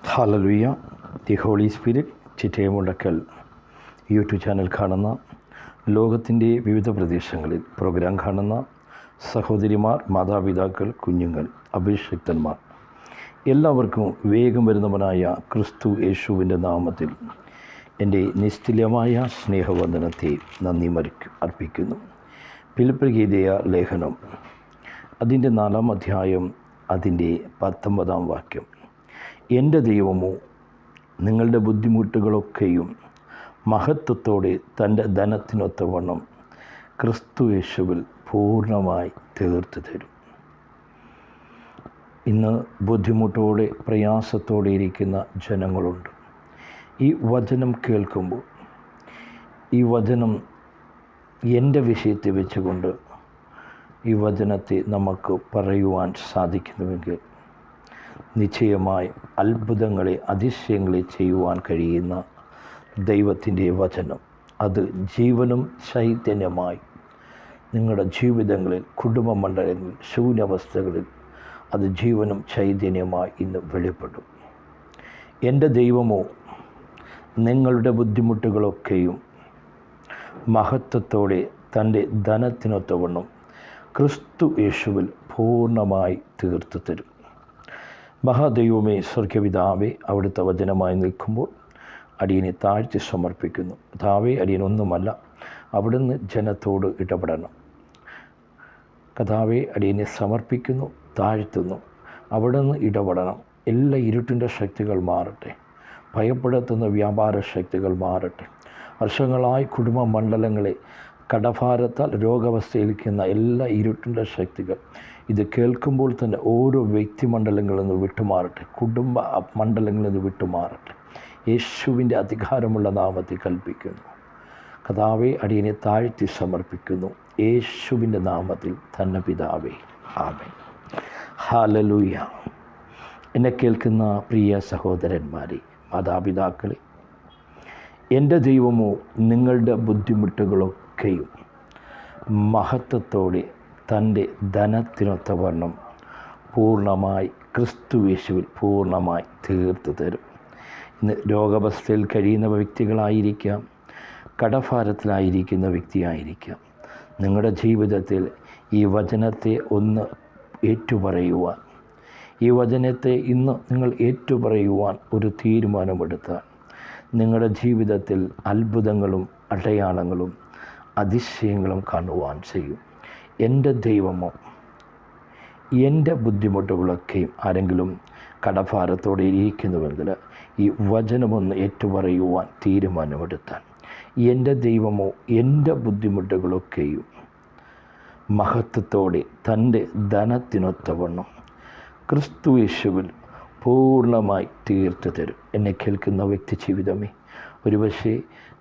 Hallelujah. The holy spirit Chittayamundakkal YouTube channel കാണുന്ന, ലോകത്തിൻ്റെ വിവിധ പ്രദേശങ്ങളിൽ പ്രോഗ്രാം കാണുന്ന സഹോദരിമാർ, മാതാപിതാക്കൾ, കുഞ്ഞുങ്ങൾ, അഭിഷിക്തന്മാർ എല്ലാവർക്കും വേഗം വരുന്നവനായ ക്രിസ്തു യേശുവിൻ്റെ നാമത്തിൽ എൻ്റെ നിസ്തുല്യമായ സ്നേഹവന്ദനത്തെ നന്ദി അർപ്പിക്കുന്നു. ഫിലിപ്പിയർക്കെഴുതിയ ലേഖനം അതിൻ്റെ 4-ാം അധ്യായം അതിൻ്റെ 19-ാം വാക്യം. എൻ്റെ ദൈവമോ നിങ്ങളുടെ ബുദ്ധിമുട്ടുകളൊക്കെയും മഹത്വത്തോടെ തൻ്റെ ധനത്തിനൊത്തവണ്ണം ക്രിസ്തു യേശുവിൽ പൂർണ്ണമായി തീർത്തു തരും. ഇന്ന് ബുദ്ധിമുട്ടോടെ പ്രയാസത്തോടെ ഇരിക്കുന്ന ജനങ്ങളുണ്ട്. ഈ വചനം കേൾക്കുമ്പോൾ, ഈ വചനം എൻ്റെ വിഷയത്തെ വെച്ചുകൊണ്ട് ഈ വചനത്തെ നമുക്ക് പറയുവാൻ സാധിക്കുന്നുവെങ്കിൽ നിശ്ചയമായി അത്ഭുതങ്ങളെ, അതിശയങ്ങളെ ചെയ്യുവാൻ കഴിയുന്ന ദൈവത്തിൻ്റെ വചനം അത് ജീവനും ചൈതന്യമായി നിങ്ങളുടെ ജീവിതങ്ങളിൽ, കുടുംബ മണ്ഡലങ്ങളിൽ, ശൂന്യാവസ്ഥകളിൽ അത് ജീവനും ചൈതന്യമായി ഇന്ന് വെളിപ്പെടും. എൻ്റെ ദൈവമോ നിങ്ങളുടെ ബുദ്ധിമുട്ടുകളൊക്കെയും മഹത്വത്തോടെ തൻ്റെ ധനത്തിനൊത്തവണ്ണം ക്രിസ്തു യേശുവിൽ പൂർണ്ണമായി തീർത്തു തരും. മഹാദൈവമേ, സ്വർഗപിതാവേ, അവിടുത്തെ വചനമായി നിൽക്കുമ്പോൾ അടിയനെ താഴ്ത്തി സമർപ്പിക്കുന്നു. കർത്താവേ, അടിയനൊന്നുമല്ല, അവിടുന്ന് ജനത്തോട് ഇടപെടണം. കർത്താവേ, അടിയനെ സമർപ്പിക്കുന്നു, താഴ്ത്തുന്നു, അവിടുന്ന് ഇടപെടണം. എല്ലാ ഇരുട്ടിൻ്റെ ശക്തികൾ മാറട്ടെ, ഭയപ്പെടുത്തുന്ന വ്യാപാര ശക്തികൾ മാറട്ടെ. വർഷങ്ങളായി കുടുംബ മണ്ഡലങ്ങളെ കടഭാരത്താൽ രോഗാവസ്ഥയിലിരിക്കുന്ന എല്ലാ ഇരുട്ടിൻ്റെ ശക്തികൾ ഇത് കേൾക്കുമ്പോൾ തന്നെ ഓരോ വ്യക്തിമണ്ഡലങ്ങളിൽ നിന്ന് വിട്ടുമാറട്ടെ, കുടുംബ മണ്ഡലങ്ങളിൽ നിന്ന് വിട്ടുമാറട്ടെ. യേശുവിൻ്റെ അധികാരമുള്ള നാമത്തിൽ കൽപ്പിക്കുന്നു. കർത്താവേ, അടിയനെ താഴ്ത്തി സമർപ്പിക്കുന്നു. യേശുവിൻ്റെ നാമത്തിൽ തന്നെ പിതാവേ, ആമേൻ. ഹല്ലേലൂയ. എന്നെ കേൾക്കുന്ന പ്രിയ സഹോദരന്മാരെ, മാതാപിതാക്കളെ, എൻ്റെ ദൈവമോ നിങ്ങളുടെ ബുദ്ധിമുട്ടുകളൊക്കെയും മഹത്വത്തോടെ തൻ്റെ ധനത്തിനൊത്തവണ്ണം പൂർണ്ണമായി ക്രിസ്തു യേശുവിൽ പൂർണ്ണമായി തീർത്തു തരും. ഇന്ന് രോഗാവസ്ഥയിൽ കഴിയുന്ന വ്യക്തികളായിരിക്കാം, കടഭാരത്തിലായിരിക്കുന്ന വ്യക്തിയായിരിക്കാം. നിങ്ങളുടെ ജീവിതത്തിൽ ഈ വചനത്തെ ഒന്ന് ഏറ്റുപറയുവാൻ, ഈ വചനത്തെ ഇന്ന് നിങ്ങൾ ഏറ്റുപറയുവാൻ ഒരു തീരുമാനമെടുത്താൽ നിങ്ങളുടെ ജീവിതത്തിൽ അത്ഭുതങ്ങളും അടയാളങ്ങളും അതിശയങ്ങളും കാണുവാൻ ചെയ്യും. എൻ്റെ ദൈവമോ എൻ്റെ ബുദ്ധിമുട്ടുകളൊക്കെയും, ആരെങ്കിലും കടഭാരത്തോടെ ഇരിക്കുന്നുവെങ്കിൽ ഈ വചനമൊന്ന് ഏറ്റുപറയുവാൻ തീരുമാനമെടുത്താൽ, എൻ്റെ ദൈവമോ എൻ്റെ ബുദ്ധിമുട്ടുകളൊക്കെയും മഹത്വത്തോടെ തൻ്റെ ധനത്തിനൊത്തവണ്ണം ക്രിസ്തു യേശുവിൽ പൂർണ്ണമായി തീർത്തു തരും. എന്നെ കേൾക്കുന്ന വ്യക്തി ജീവിതമേ, ഒരുപക്ഷെ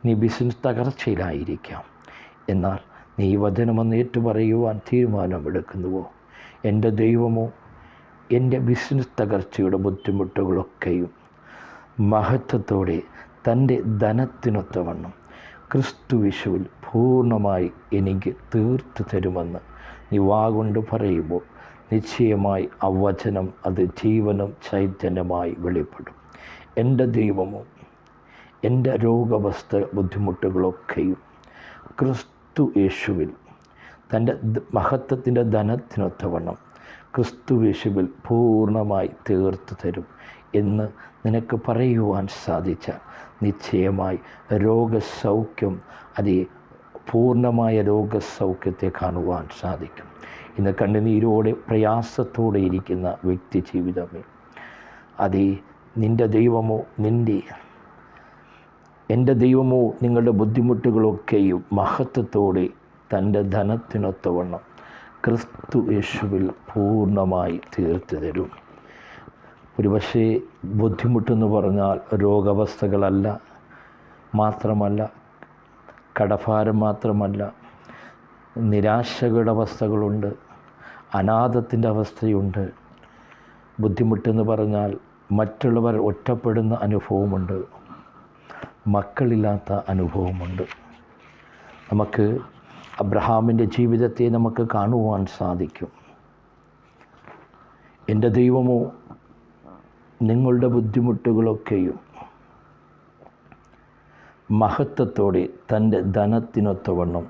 നീ ബിസിനസ് തകർച്ചയിലായിരിക്കാം. എന്നാൽ നീ ഈ വചനമൊന്ന് ഏറ്റുപറയുവാൻ തീരുമാനമെടുക്കുന്നുവോ? എൻ്റെ ദൈവമോ എൻ്റെ ബിസിനസ് തകർച്ചയുടെ ബുദ്ധിമുട്ടുകളൊക്കെയും മഹത്വത്തോടെ തൻ്റെ ധനത്തിനൊത്തവണ്ണം ക്രിസ്തു യേശുവിൽ പൂർണ്ണമായി എനിക്ക് തീർത്തു തരുമെന്ന് നീ വാഗൊണ്ട് പറയുമ്പോൾ നിശ്ചയമായി ആ വചനം അത് ജീവനും ചൈതന്യമായി വെളിപ്പെടും. എൻ്റെ ദൈവമോ എൻ്റെ രോഗാവസ്ഥ ബുദ്ധിമുട്ടുകളൊക്കെയും ക്രിസ്തു യേശുവിൽ തൻ്റെ മഹത്വത്തിൻ്റെ ധനത്തിനൊത്തവണ്ണം ക്രിസ്തു യേശുവിൽ പൂർണ്ണമായി തീർത്തു തരും എന്ന് നിനക്ക് പറയുവാൻ സാധിച്ചാൽ നിശ്ചയമായി രോഗസൗഖ്യം, അതേ പൂർണ്ണമായ രോഗസൗഖ്യത്തെ കാണുവാൻ സാധിക്കും. ഇന്ന് കണ്ണുനീരോടെ പ്രയാസത്തോടെ ഇരിക്കുന്ന വ്യക്തി ജീവിതമേ, അതേ നിൻ്റെ ദൈവമോ എൻ്റെ ദൈവമോ നിങ്ങളുടെ ബുദ്ധിമുട്ടുകളൊക്കെയും മഹത്വത്തോടെ തൻ്റെ ധനത്തിനൊത്തവണ്ണം ക്രിസ്തു യേശുവിൽ പൂർണ്ണമായി തീർത്തു തരും. ഒരുപക്ഷേ ബുദ്ധിമുട്ടെന്ന് പറഞ്ഞാൽ രോഗാവസ്ഥകളല്ല, മാത്രമല്ല കടഭാരം മാത്രമല്ല, നിരാശയുടെ അവസ്ഥകളുണ്ട്, അനാഥത്തിൻ്റെ അവസ്ഥയുണ്ട്. ബുദ്ധിമുട്ടെന്ന് പറഞ്ഞാൽ മറ്റുള്ളവർ ഒറ്റപ്പെടുന്ന അനുഭവമുണ്ട്, മക്കളില്ലാത്ത അനുഭവമുണ്ട്. നമുക്ക് അബ്രഹാമിൻ്റെ ജീവിതത്തെ നമുക്ക് കാണുവാൻ സാധിക്കും. എൻ്റെ ദൈവമോ നിങ്ങളുടെ ബുദ്ധിമുട്ടുകളൊക്കെയും മഹത്വത്തോടെ തൻ്റെ ധനത്തിനൊത്തവണ്ണം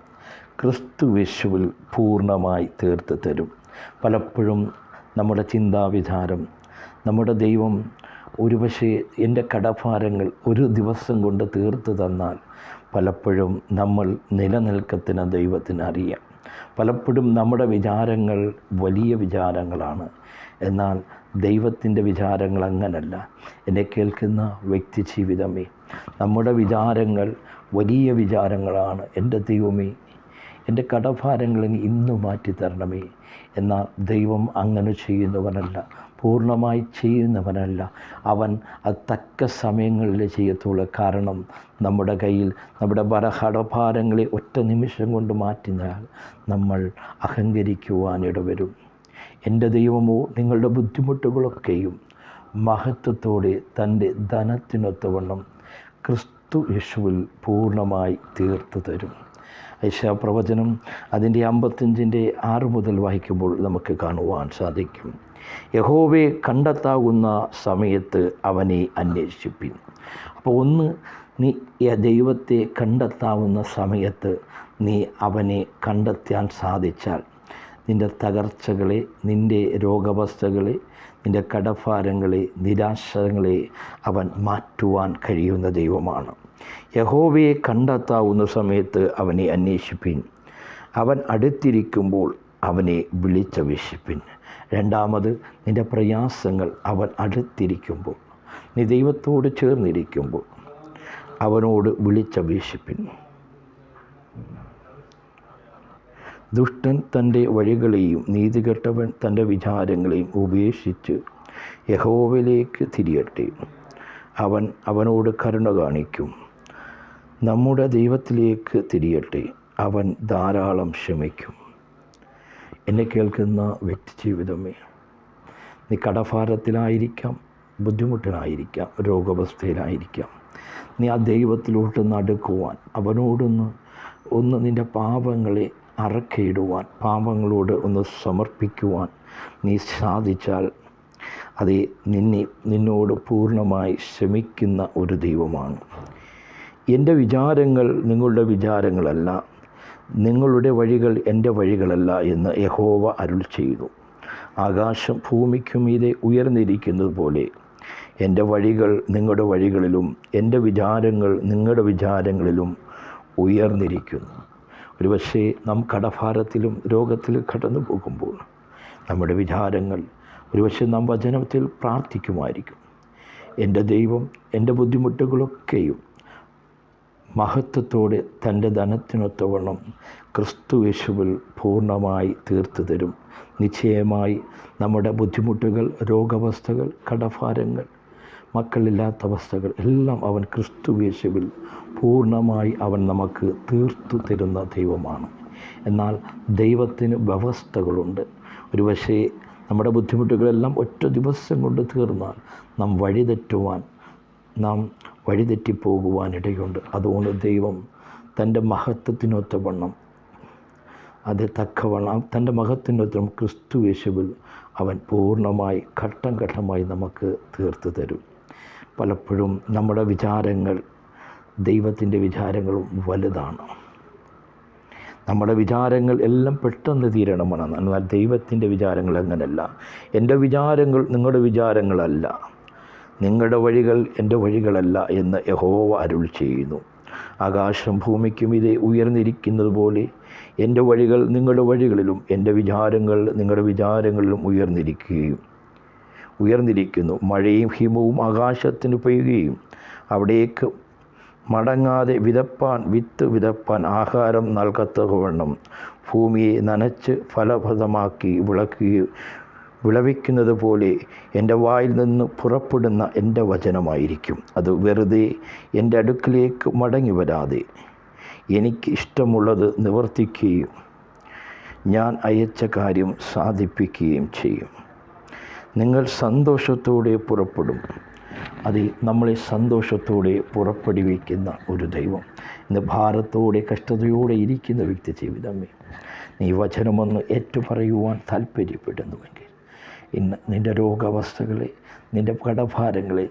ക്രിസ്തുയേശുവിൽ പൂർണ്ണമായി തീർത്ത് തരും. പലപ്പോഴും നമ്മുടെ ചിന്താവിചാരം, നമ്മുടെ ദൈവം ഒരുപക്ഷെ എൻ്റെ കടഭാരങ്ങൾ ഒരു ദിവസം കൊണ്ട് തീർത്ത് തന്നാൽ പലപ്പോഴും നമ്മൾ നിലനിൽക്കത്തിന് ദൈവത്തിന് അറിയാം. പലപ്പോഴും നമ്മുടെ വിചാരങ്ങൾ വലിയ വിചാരങ്ങളാണ്. എന്നാൽ ദൈവത്തിൻ്റെ വിചാരങ്ങൾ അങ്ങനല്ല. എന്നെ കേൾക്കുന്ന വ്യക്തി ജീവിതമേ, നമ്മുടെ വിചാരങ്ങൾ വലിയ വിചാരങ്ങളാണ്. എൻ്റെ ദൈവമേ, എൻ്റെ കടഭാരങ്ങൾ ഇന്ന് മാറ്റിത്തരണമേ. എന്നാൽ ദൈവം അങ്ങനെ ചെയ്യുന്നവനല്ല, പൂർണ്ണമായി ചെയ്യുന്നവനല്ല. അവൻ അത് തക്ക സമയങ്ങളിൽ ചെയ്യത്തുള്ളൂ. കാരണം നമ്മുടെ കയ്യിൽ നമ്മുടെ കടഭാരങ്ങളെ ഒറ്റ നിമിഷം കൊണ്ട് മാറ്റിയാൽ നമ്മൾ അഹങ്കരിക്കുവാനിടവരും. എൻ്റെ ദൈവമോ നിങ്ങളുടെ ബുദ്ധിമുട്ടുകളൊക്കെയും മഹത്വത്തോടെ തൻ്റെ ധനത്തിനൊത്തവണ്ണം ക്രിസ്തു യേശുവിൽ പൂർണ്ണമായി തീർത്തു തരും. യെശയ്യാപ്രവചനം അതിൻ്റെ 55:6 മുതൽ വായിക്കുമ്പോൾ നമുക്ക് കാണുവാൻ സാധിക്കും. യഹോവയെ കണ്ടെത്താവുന്ന സമയത്ത് അവനെ അന്വേഷിപ്പിൻ. അപ്പോൾ ഒന്ന്, നീ ദൈവത്തെ കണ്ടെത്താവുന്ന സമയത്ത് നീ അവനെ കണ്ടെത്താൻ സാധിച്ചാൽ നിൻ്റെ തകർച്ചകളെ, നിൻ്റെ രോഗാവസ്ഥകളെ, നിൻ്റെ കടഭാരങ്ങളെ, നിരാശകളെ അവൻ മാറ്റുവാൻ കഴിയുന്ന ദൈവമാണ്. യഹോവയെ കണ്ടെത്താവുന്ന സമയത്ത് അവനെ അന്വേഷിപ്പിൻ. അവൻ അടുത്തിരിക്കുമ്പോൾ അവനെ വിളിച്ചപേക്ഷിപ്പിൻ. രണ്ടാമത്, നിൻ്റെ പ്രയാസങ്ങൾ അവൻ അടുത്തിരിക്കുമ്പോൾ, നീ ദൈവത്തോട് ചേർന്നിരിക്കുമ്പോൾ അവനോട് വിളിച്ചപേക്ഷിപ്പിൻ. ദുഷ്ടൻ തൻ്റെ വഴികളെയും നീതികെട്ടവൻ തൻ്റെ വിചാരങ്ങളെയും ഉപേക്ഷിച്ച് യഹോവയിലേക്ക് തിരിയട്ടെ. അവൻ അവനോട് കരുണ കാണിക്കും. നമ്മുടെ ദൈവത്തിലേക്ക് തിരിയട്ടെ, അവൻ ധാരാളം ക്ഷമിക്കും. എന്നെ കേൾക്കുന്ന വ്യക്തി ജീവിതമേ, നീ കടഭാരത്തിലായിരിക്കാം, ബുദ്ധിമുട്ടിലായിരിക്കാം, രോഗാവസ്ഥയിലായിരിക്കാം. നീ ആ ദൈവത്തിലോട്ടൊന്ന് അടുക്കുവാൻ, അവനോടൊന്ന് നിൻ്റെ പാപങ്ങളെ അറക്കയിടുവാൻ, പാപങ്ങളോട് ഒന്ന് സമർപ്പിക്കുവാൻ നീ സാധിച്ചാൽ അത് നിന്നോട് പൂർണ്ണമായി ക്ഷമിക്കുന്ന ഒരു ദൈവമാണ്. എൻ്റെ വിചാരങ്ങൾ നിങ്ങളുടെ വിചാരങ്ങളല്ല, നിങ്ങളുടെ വഴികൾ എൻ്റെ വഴികളല്ല എന്ന് യഹോവ അരുൾ ചെയ്തു. ആകാശം ഭൂമിക്കും മീതെ ഉയർന്നിരിക്കുന്നത് പോലെ എൻ്റെ വഴികൾ നിങ്ങളുടെ വഴികളിലും എൻ്റെ വിചാരങ്ങൾ നിങ്ങളുടെ വിചാരങ്ങളിലും ഉയർന്നിരിക്കുന്നു. ഒരുപക്ഷേ നാം കടഭാരത്തിലും രോഗത്തിലും കടന്നു പോകുമ്പോൾ നമ്മുടെ വിചാരങ്ങൾ, ഒരുപക്ഷെ നാം വചനത്തിൽ പ്രാർത്ഥിക്കുമായിരിക്കും, എൻ്റെ ദൈവം എൻ്റെ ബുദ്ധിമുട്ടുകളൊക്കെയും മഹത്വത്തോടെ തൻ്റെ ധനത്തിനൊത്തവണ്ണം ക്രിസ്തു യേശുവിൽ പൂർണ്ണമായി തീർത്തു തരും. നിശ്ചയമായി നമ്മുടെ ബുദ്ധിമുട്ടുകൾ, രോഗാവസ്ഥകൾ, കടഭാരങ്ങൾ, മക്കളില്ലാത്ത അവസ്ഥകൾ എല്ലാം അവൻ ക്രിസ്തു യേശുവിൽ പൂർണ്ണമായി അവൻ നമുക്ക് തീർത്തു തരുന്ന ദൈവമാണ്. എന്നാൽ ദൈവത്തിന് വ്യവസ്ഥകളുണ്ട്. ഒരുപക്ഷേ നമ്മുടെ ബുദ്ധിമുട്ടുകളെല്ലാം ഒറ്റ ദിവസം കൊണ്ട് തീർന്നാൽ നാം വഴിതെറ്റിപ്പോകുവാനിടയുണ്ട്. അതുകൊണ്ട് ദൈവം തൻ്റെ മഹത്വത്തിനൊത്തവണ്ണം തൻ്റെ മഹത്വത്തിനൊത്തവണ്ണം ക്രിസ്തു യേശുവിൽ അവൻ പൂർണ്ണമായി ഘട്ടം ഘട്ടമായി നമുക്ക് തീർത്തു തരും. പലപ്പോഴും നമ്മുടെ വിചാരങ്ങൾ ദൈവത്തിൻ്റെ വിചാരങ്ങളും വലുതാണ്. നമ്മുടെ വിചാരങ്ങൾ എല്ലാം പെട്ടെന്ന് തീരണമെന്നാണ്. എന്നാൽ ദൈവത്തിൻ്റെ വിചാരങ്ങൾ അങ്ങനെയല്ല. എൻ്റെ വിചാരങ്ങൾ നിങ്ങളുടെ വിചാരങ്ങളല്ല, നിങ്ങളുടെ വഴികൾ എൻ്റെ വഴികളല്ല എന്ന് യഹോവ അരുൾ ചെയ്യുന്നു. ആകാശം ഭൂമിക്കും ഇതേ ഉയർന്നിരിക്കുന്നത് പോലെ എൻ്റെ വഴികൾ നിങ്ങളുടെ വഴികളിലും എൻ്റെ വിചാരങ്ങൾ നിങ്ങളുടെ വിചാരങ്ങളിലും ഉയർന്നിരിക്കുന്നു. മഴയും ഹിമവും ആകാശത്തിന് പെയ്യുകയും അവിടേക്ക് മടങ്ങാതെ വിത്ത് വിതപ്പാൻ ആഹാരം നൽകത്തക്കവണ്ണം ഭൂമിയെ നനച്ച് ഫലപ്രദമാക്കി വിളവിക്കുന്നത് പോലെ എൻ്റെ വായിൽ നിന്ന് പുറപ്പെടുന്ന എൻ്റെ വചനമായിരിക്കും. അത് വെറുതെ എൻ്റെ അടുക്കിലേക്ക് മടങ്ങി വരാതെ എനിക്ക് ഇഷ്ടമുള്ളത് നിവർത്തിക്കുകയും ഞാൻ അയച്ച കാര്യം സാധിപ്പിക്കുകയും ചെയ്യും. നിങ്ങൾ സന്തോഷത്തോടെ പുറപ്പെടും. അത് നമ്മളെ സന്തോഷത്തോടെ പുറപ്പെടുവിക്കുന്ന ഒരു ദൈവം. ഇന്ന് ഭാരത്തോടെ കഷ്ടതയോടെ ഇരിക്കുന്ന വ്യക്തി ജീവിതമേ, നീ വചനമൊന്ന് ഏറ്റുപറയുവാൻ താല്പര്യപ്പെടുന്നുവെങ്കിൽ ഇന്ന് നിൻ്റെ രോഗാവസ്ഥകളെ, നിൻ്റെ കടഭാരങ്ങളെ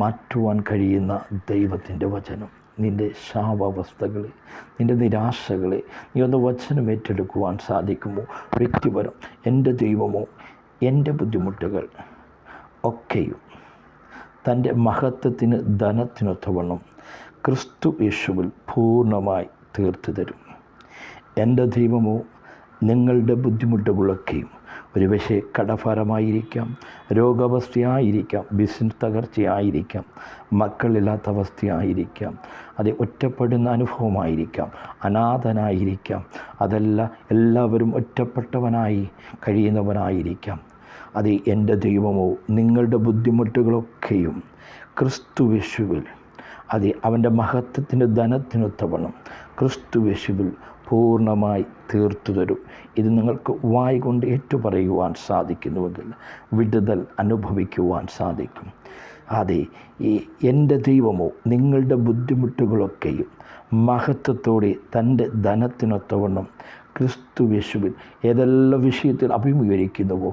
മാറ്റുവാൻ കഴിയുന്ന ദൈവത്തിൻ്റെ വചനം, നിൻ്റെ ശാപാവസ്ഥകളെ, നിൻ്റെ നിരാശകളെ നീ ഒന്ന് വചനം ഏറ്റെടുക്കുവാൻ സാധിക്കുമോ? വ്യക്തിപരം, എൻ്റെ ദൈവമോ എൻ്റെ ബുദ്ധിമുട്ടുകൾ ഒക്കെയും തൻ്റെ മഹത്വത്തിന് ധനത്തിനൊത്തവണ്ണം ക്രിസ്തു യേശുവിൽ പൂർണ്ണമായി തീർത്തു തരും. എൻ്റെ ദൈവമോ നിങ്ങളുടെ ബുദ്ധിമുട്ടുകളൊക്കെയും, ഒരുപക്ഷെ കടഭാരമായിരിക്കാം, രോഗാവസ്ഥയായിരിക്കാം, ബിസിനസ് തകർച്ചയായിരിക്കാം, മക്കളില്ലാത്ത അവസ്ഥയായിരിക്കാം, അത് ഒറ്റപ്പെടുന്ന അനുഭവമായിരിക്കാം, അനാഥനായിരിക്കാം, അതല്ല എല്ലാവരും ഒറ്റപ്പെട്ടവനായി കഴിയുന്നവനായിരിക്കാം. അത് എൻ്റെ ദൈവമോ നിങ്ങളുടെ ബുദ്ധിമുട്ടുകളൊക്കെയും ക്രിസ്തു യേശുവിൽ, അത് അവൻ്റെ മഹത്വത്തിൻ്റെ ധനത്തിനൊത്തവണ്ണം ക്രിസ്തു യേശുവിൽ പൂർണ്ണമായി തീർത്തു തരും. ഇത് നിങ്ങൾക്ക് വായ് കൊണ്ട് ഏറ്റുപറയുവാൻ സാധിക്കുന്നുവെങ്കിൽ വിടുതൽ അനുഭവിക്കുവാൻ സാധിക്കും. അതെ, ഈ എൻ്റെ ദൈവമോ നിങ്ങളുടെ ബുദ്ധിമുട്ടുകളൊക്കെയും മഹത്വത്തോടെ തൻ്റെ ധനത്തിനൊത്തവണ്ണം ക്രിസ്തു യേശുവിൽ ഏതെല്ലാം വിഷയത്തിൽ അഭിമുഖീകരിക്കുന്നുവോ,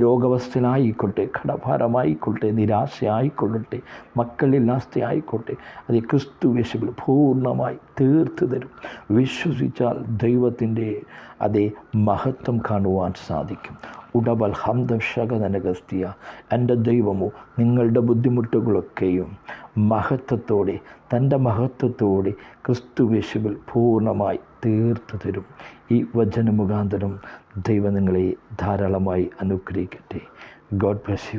രോഗാവസ്ഥയിലായിക്കോട്ടെ, കടഭാരമായിക്കോട്ടെ, നിരാശയായിക്കൊള്ളട്ടെ, മക്കളില്ലാസ്ഥയായിക്കോട്ടെ, അത് ക്രിസ്തു യേശുവിൽ പൂർണ്ണമായി തീർത്തു തരും. വിശ്വസിച്ചാൽ ദൈവത്തിൻ്റെ അതേ മഹത്വം കാണുവാൻ സാധിക്കും. ഉടബൽ ഹംദം ശകനഗസ്തിയ, എൻ്റെ ദൈവമോ നിങ്ങളുടെ ബുദ്ധിമുട്ടുകളൊക്കെയും മഹത്വത്തോടെ, തൻ്റെ മഹത്വത്തോടെ ക്രിസ്തു യേശുവിൽ പൂർണ്ണമായി തീർത്തു തരും. ഈ വചന മുഖാന്തരം ദൈവം നിങ്ങളെ ധാരാളമായി അനുഗ്രഹിക്കട്ടെ. God bless you.